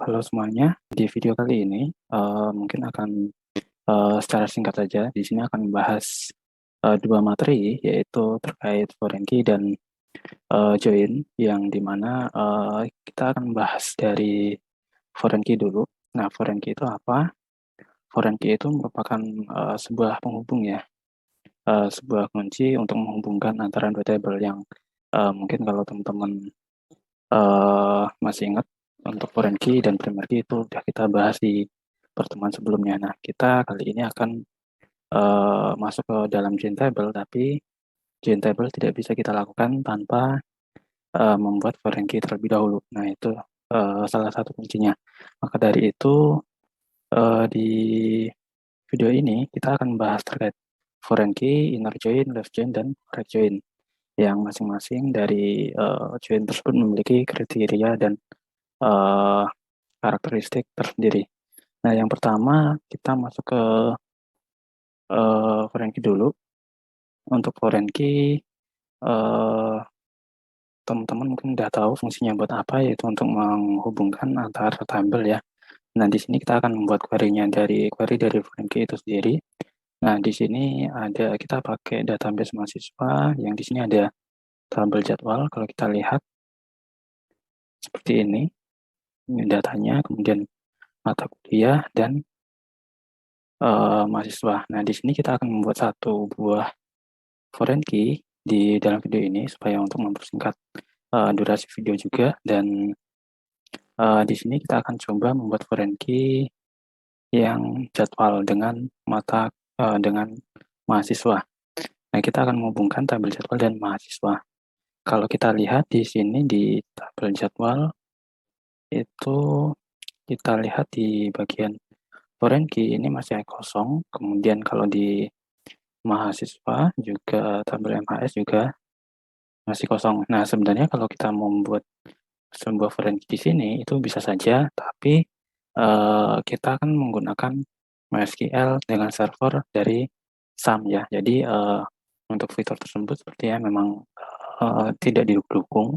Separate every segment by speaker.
Speaker 1: Halo semuanya, di video kali ini mungkin akan secara singkat saja. Di sini akan membahas dua materi, yaitu terkait foreign key dan join, yang dimana kita akan membahas dari foreign key dulu. Nah, foreign key itu apa? Foreign key itu merupakan sebuah penghubung ya, sebuah kunci untuk menghubungkan antara dua table yang mungkin kalau teman-teman masih ingat untuk foreign key dan primary key itu sudah kita bahas di pertemuan sebelumnya. Nah, kita kali ini akan masuk ke dalam join table, tapi join table tidak bisa kita lakukan tanpa membuat foreign key terlebih dahulu. Nah, itu salah satu kuncinya. Maka dari itu di video ini kita akan membahas terkait foreign key, inner join, left join, dan right join, yang masing-masing dari join tersebut memiliki kriteria dan uh, karakteristik tersendiri. Nah, yang pertama kita masuk ke foreign key dulu. Untuk foreign key, teman-teman mungkin udah tahu fungsinya buat apa, yaitu untuk menghubungkan antar tabel ya. Nah, di sini kita akan membuat query-nya dari foreign key itu sendiri. Nah, di sini ada kita pakai database mahasiswa, yang di sini ada tabel jadwal. Kalau kita lihat seperti ini datanya, kemudian mata kuliah dan mahasiswa. Nah, di sini kita akan membuat satu buah foreign key di dalam video ini supaya untuk mempersingkat durasi video juga, dan di sini kita akan coba membuat foreign key yang jadwal dengan dengan mahasiswa. Nah, kita akan menghubungkan tabel jadwal dan mahasiswa. Kalau kita lihat di sini di tabel jadwal itu, kita lihat di bagian foreign key ini masih kosong. Kemudian kalau di mahasiswa juga tabel MHS juga masih kosong. Nah, sebenarnya kalau kita mau membuat sebuah foreign key di sini itu bisa saja, tapi kita akan menggunakan MySQL dengan server dari SAM ya. Jadi untuk fitur tersebut sepertinya memang tidak didukung.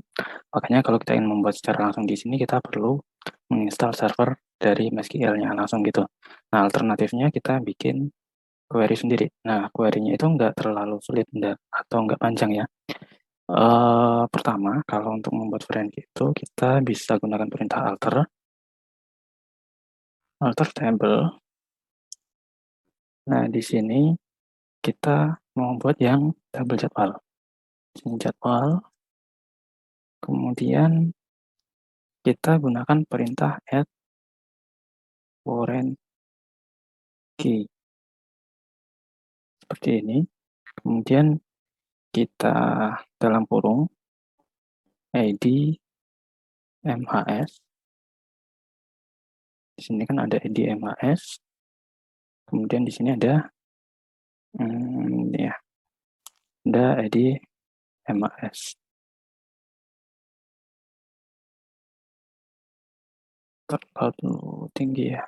Speaker 1: Makanya kalau kita ingin membuat secara langsung di sini, kita perlu menginstal server dari MySQL-nya langsung gitu. Nah, alternatifnya kita bikin query sendiri. Nah, query-nya itu nggak terlalu sulit atau nggak panjang ya. Pertama, kalau untuk membuat foreign key itu kita bisa gunakan perintah alter table. Nah, di sini kita mau buat yang tabel jadwal. Sini jadwal, kemudian kita gunakan perintah add foreign key seperti ini. Kemudian kita dalam kurung id mhs. Di sini kan ada id mhs. Kemudian di sini ada ya, ada id mhs. Terlalu tinggi ya.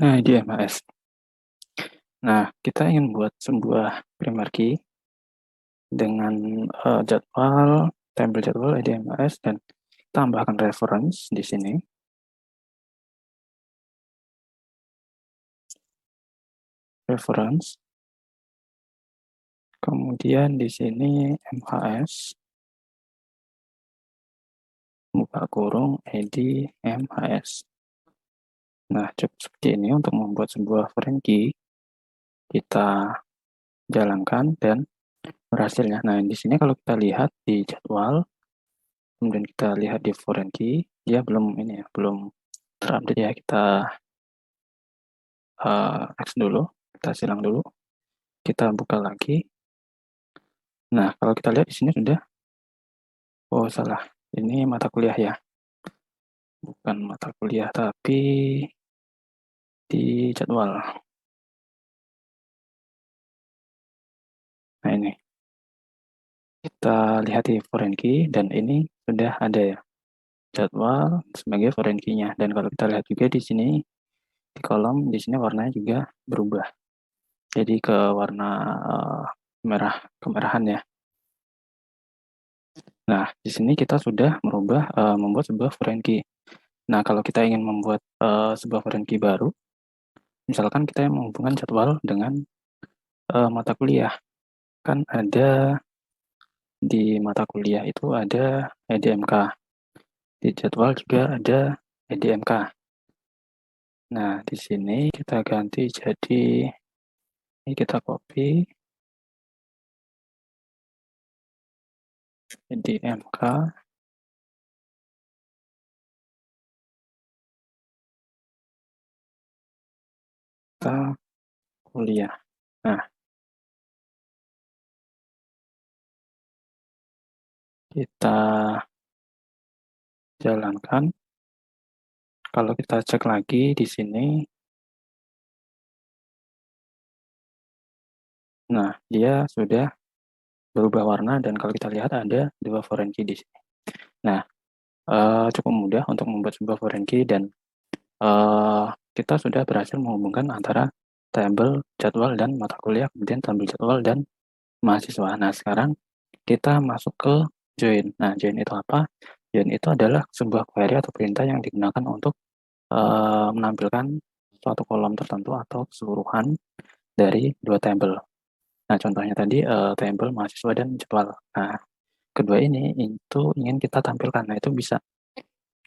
Speaker 1: Nah, id mhs. Nah, kita ingin buat sebuah primary key dengan jadwal, tabel jadwal id mhs, dan tambahkan reference di sini. Reference. Kemudian di sini MHS, buka kurung id MHS. Nah, cukup seperti ini untuk membuat sebuah foreign key. Kita jalankan dan berhasilnya. Nah, di sini kalau kita lihat di jadwal, kemudian kita lihat di foreign key, dia belum ini ya, belum terupdate ya. Kita X dulu, kita silang dulu, kita buka lagi. Nah, kalau kita lihat di sini sudah, oh salah, ini mata kuliah ya, bukan mata kuliah tapi di jadwal. Nah, ini kita lihat di foreign key, dan ini sudah ada ya jadwal sebagai foreign key-nya. Dan kalau kita lihat juga di sini di kolom, di sini warnanya juga berubah jadi ke warna merah kemerahan ya. Nah, di sini kita sudah membuat sebuah foreign key. Nah, kalau kita ingin membuat sebuah foreign key baru, misalkan kita yang menghubungkan jadwal dengan mata kuliah, kan ada di mata kuliah itu ada EDMK, di jadwal juga ada EDMK. Nah, di sini kita ganti jadi, ini kita copy EDMK, kita kuliah. Nah, kita jalankan. Kalau kita cek lagi di sini, nah dia sudah berubah warna dan kalau kita lihat ada dua foreign key di sini. Nah, cukup mudah untuk membuat sebuah foreign key dan kita sudah berhasil menghubungkan antara tabel jadwal dan mata kuliah, kemudian tabel jadwal dan mahasiswa. Nah, sekarang kita masuk ke join. Nah, join itu apa? Join itu adalah sebuah query atau perintah yang digunakan untuk menampilkan suatu kolom tertentu atau keseluruhan dari dua tabel. Nah, contohnya tadi tabel mahasiswa dan jadwal. Nah, kedua ini itu ingin kita tampilkan. Nah, itu bisa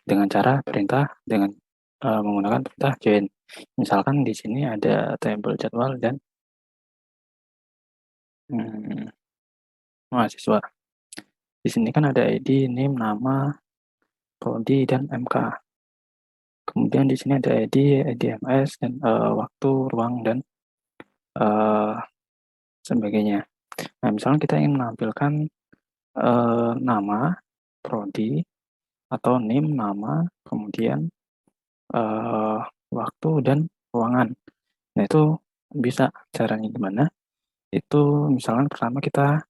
Speaker 1: dengan cara perintah dengan menggunakan perintah join. Misalkan di sini ada tabel jadwal dan mahasiswa. Di sini kan ada ID, NIM, nama, prodi, dan MK. Kemudian di sini ada ID, IDMS, dan waktu, ruang, dan uh, sebagainya. Nah, misalnya kita ingin menampilkan nama, prodi, atau NIM, nama, kemudian uh, waktu, dan ruangan. Nah, itu bisa caranya gimana? Itu misalkan pertama kita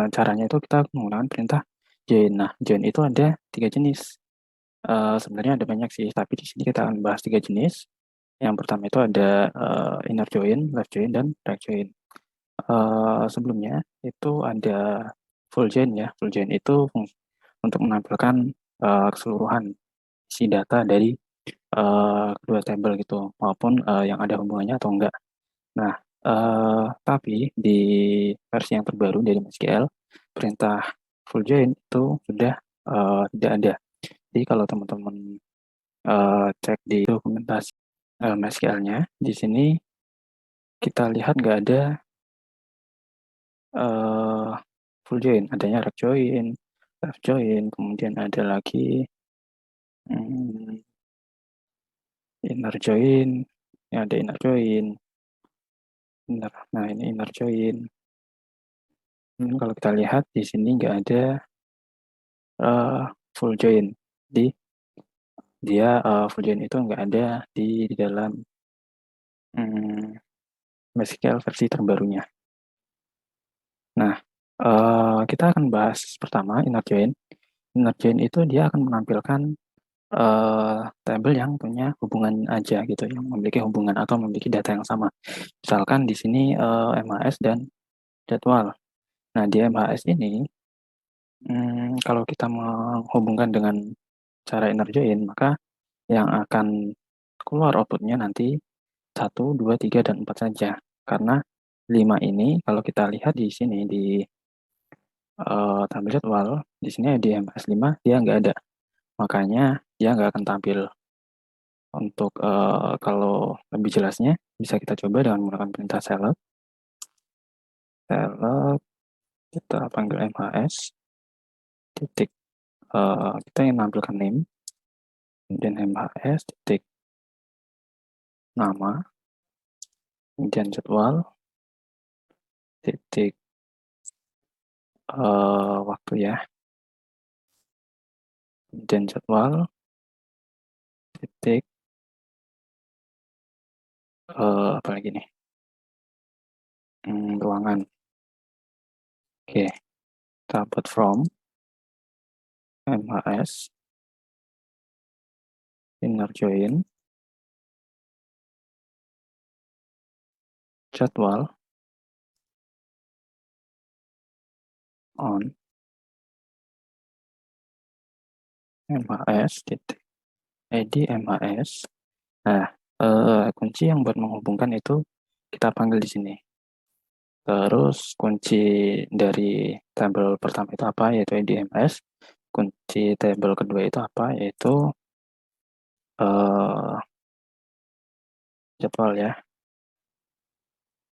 Speaker 1: caranya itu kita menggunakan perintah join. Nah, join itu ada tiga jenis. Sebenarnya ada banyak sih, tapi di sini kita akan bahas tiga jenis. Yang pertama itu ada inner join, left join, dan right join. Sebelumnya itu ada full join ya. Full join itu untuk menampilkan keseluruhan isi data dari kedua tabel gitu, maupun yang ada hubungannya atau enggak. Nah, tapi di versi yang terbaru dari MySQL, perintah full join itu sudah tidak ada. Jadi kalau teman-teman cek di dokumentasi MySQL-nya, di sini kita lihat nggak ada uh, full join, adanya right join, left join, kemudian ada lagi hmm, inner join, ya ada inner join, nah ini inner join. Kalau kita lihat di sini nggak ada full join. Jadi dia full join itu nggak ada di dalam MySQL versi terbarunya. Nah, kita akan bahas pertama inner join. Inner join itu dia akan menampilkan tabel yang punya hubungan aja gitu, yang memiliki hubungan atau memiliki data yang sama. Misalkan di sini MHS dan jadwal. Nah, di MHS ini kalau kita menghubungkan dengan cara inner join, maka yang akan keluar outputnya nanti 1, 2, 3, dan 4 saja. Karena 5 ini kalau kita lihat di sini di tampil jadwal, di sini di MS5 dia nggak ada. Makanya dia nggak akan tampil. Untuk kalau lebih jelasnya bisa kita coba dengan menggunakan perintah select. Select kita panggil MHS titik kita ingin menampilkan name, kemudian MHS titik nama, kemudian jadwal titik waktu ya, kemudian jadwal titik apa lagi nih, ruangan. Oke, kita buat from MHS inner join jadwal on MHS titik id MHS. Nah, kunci yang buat menghubungkan itu kita panggil di sini. Terus kunci dari tabel pertama itu apa, yaitu id MHS. Kunci tabel kedua itu apa, yaitu eh, jadwal ya.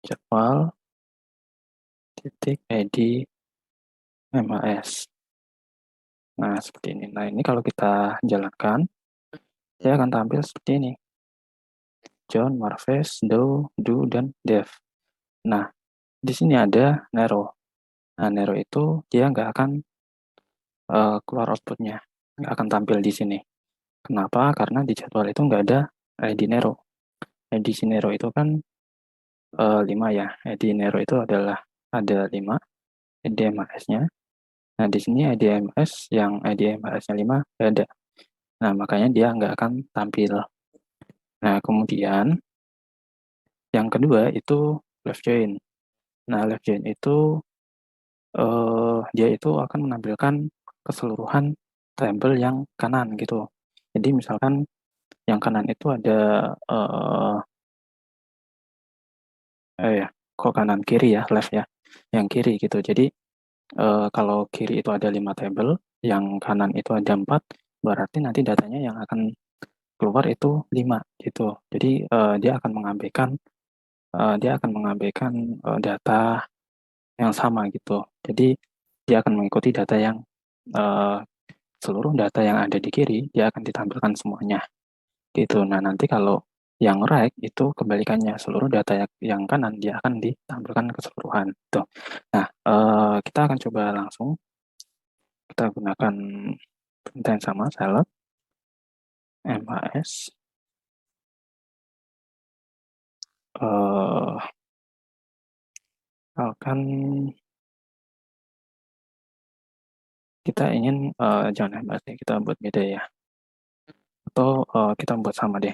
Speaker 1: Jadwal titik id MHS. Nah, seperti ini. Nah, ini kalau kita jalankan, dia akan tampil seperti ini. John, Marves, Do, Do, dan Dev. Nah, di sini ada Nero. Nah, Nero itu dia nggak akan keluar outputnya. Nggak akan tampil di sini. Kenapa? Karena di jadwal itu nggak ada ID Nero. ID si Nero itu kan 5 ya. ID Nero itu adalah ada 5 IDMAS-nya. Nah, di sini IDMS yang IDMAS-nya 5 nggak ada. Nah, makanya dia nggak akan tampil. Nah, kemudian yang kedua itu left join. Nah, left join itu dia itu akan menampilkan keseluruhan tabel yang kanan gitu. Jadi misalkan yang kanan itu ada ya, kok kanan kiri ya, left ya, yang kiri gitu. Jadi kalau kiri itu ada 5 tabel, yang kanan itu ada 4, berarti nanti datanya yang akan keluar itu 5 gitu. Jadi dia akan mengabaikan data yang sama gitu. Jadi dia akan mengikuti data yang uh, seluruh data yang ada di kiri dia akan ditampilkan semuanya gitu. Nah, nanti kalau yang right itu kebalikannya, seluruh data yang kanan dia akan ditampilkan keseluruhan gitu. Nah, kita akan coba langsung kita gunakan perintah yang sama, select MHS akan kita ingin jangan MHS nih, kita buat beda ya, atau kita buat sama deh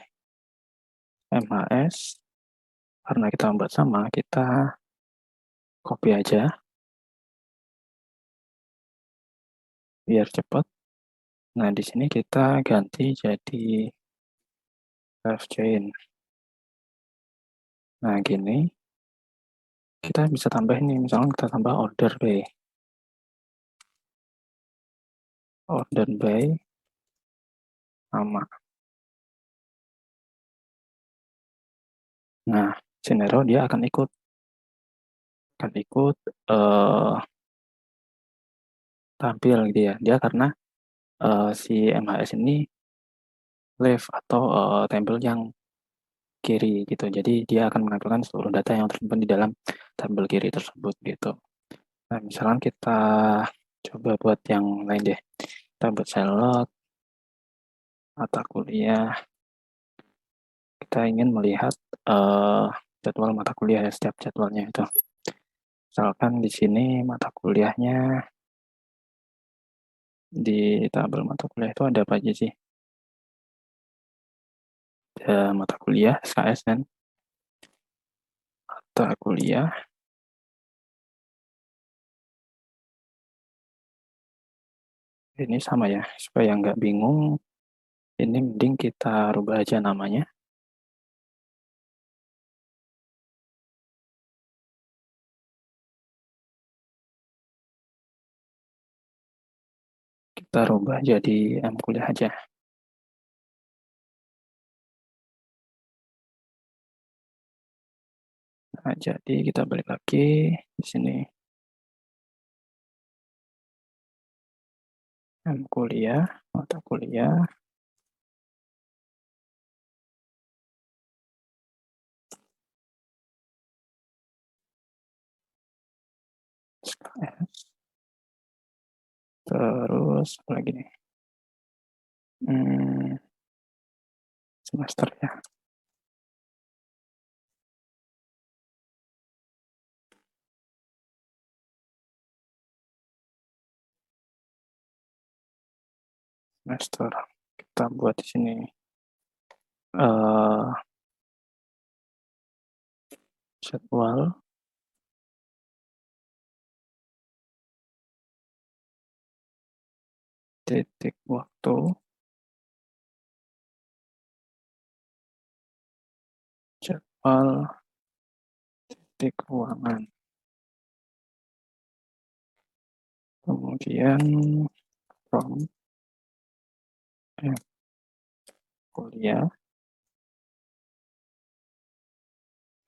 Speaker 1: MHS. Karena kita membuat sama, kita copy aja biar cepat. Nah, di sini kita ganti jadi left join. Nah, gini. Kita bisa tambah ini, misalnya kita tambah order by. Order by nama. Nah, Genero dia akan ikut eh, tampil gitu ya. Dia karena si MHS ini left atau tabel yang kiri gitu. Jadi dia akan menampilkan seluruh data yang tersimpan di dalam tabel kiri tersebut gitu. Nah, misalkan kita coba buat yang lain deh. Kita buat select mata kuliah. Kita ingin melihat uh, jadwal mata kuliah ya, setiap jadwalnya itu. Misalkan di sini mata kuliahnya, di tabel mata kuliah itu ada apa aja sih? Ada mata kuliah, SKS, dan mata kuliah. Ini sama ya, supaya nggak bingung. Ini mending kita rubah aja namanya. Kita rubah jadi M kuliah aja. Nah, jadi kita balik lagi di sini. M kuliah, mata kuliah, SKS. Terus apa lagi nih? Hmm, semester ya. Semester. Kita buat di sini uh, jadwal titik waktu, jadwal, titik ruangan. Kemudian from kuliah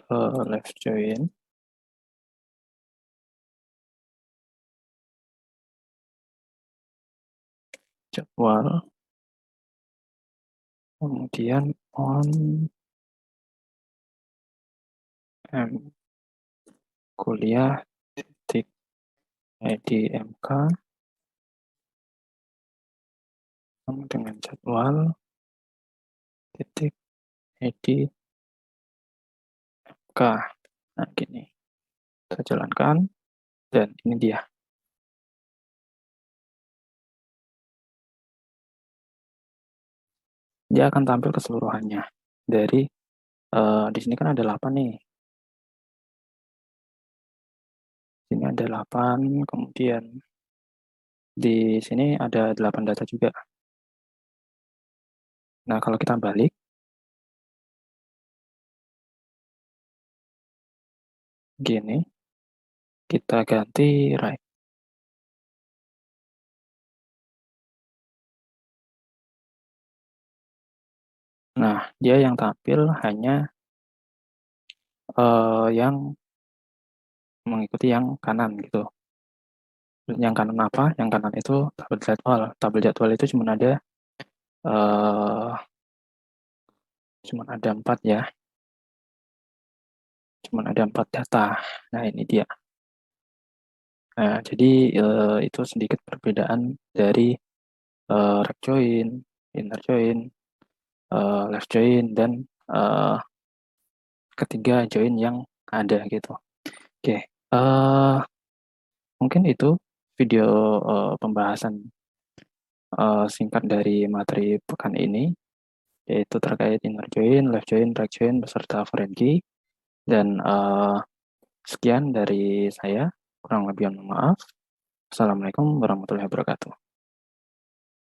Speaker 1: ke live join, jadwal, kemudian on kuliah titik idmk sama dengan jadwal titik idmk. Nah, gini kita jalankan dan ini dia. Dia akan tampil keseluruhannya. Dari di sini kan ada 8 nih. Sini ada 8, kemudian di sini ada 8 data juga. Nah, kalau kita balik, gini, kita ganti right. Nah, dia yang tampil hanya yang mengikuti yang kanan gitu. Yang kanan apa? Yang kanan itu tabel jadwal. Tabel jadwal itu cuma ada 4 ya. Cuma ada 4 data. Nah, ini dia. Nah, jadi itu sedikit perbedaan dari rect join, inner join, left join, dan ketiga join yang ada gitu. Oke, mungkin itu video pembahasan singkat dari materi pekan ini, yaitu terkait inner join, left join, right join beserta foreign key. Dan sekian dari saya, kurang lebih mohon maaf. Assalamualaikum warahmatullahi wabarakatuh.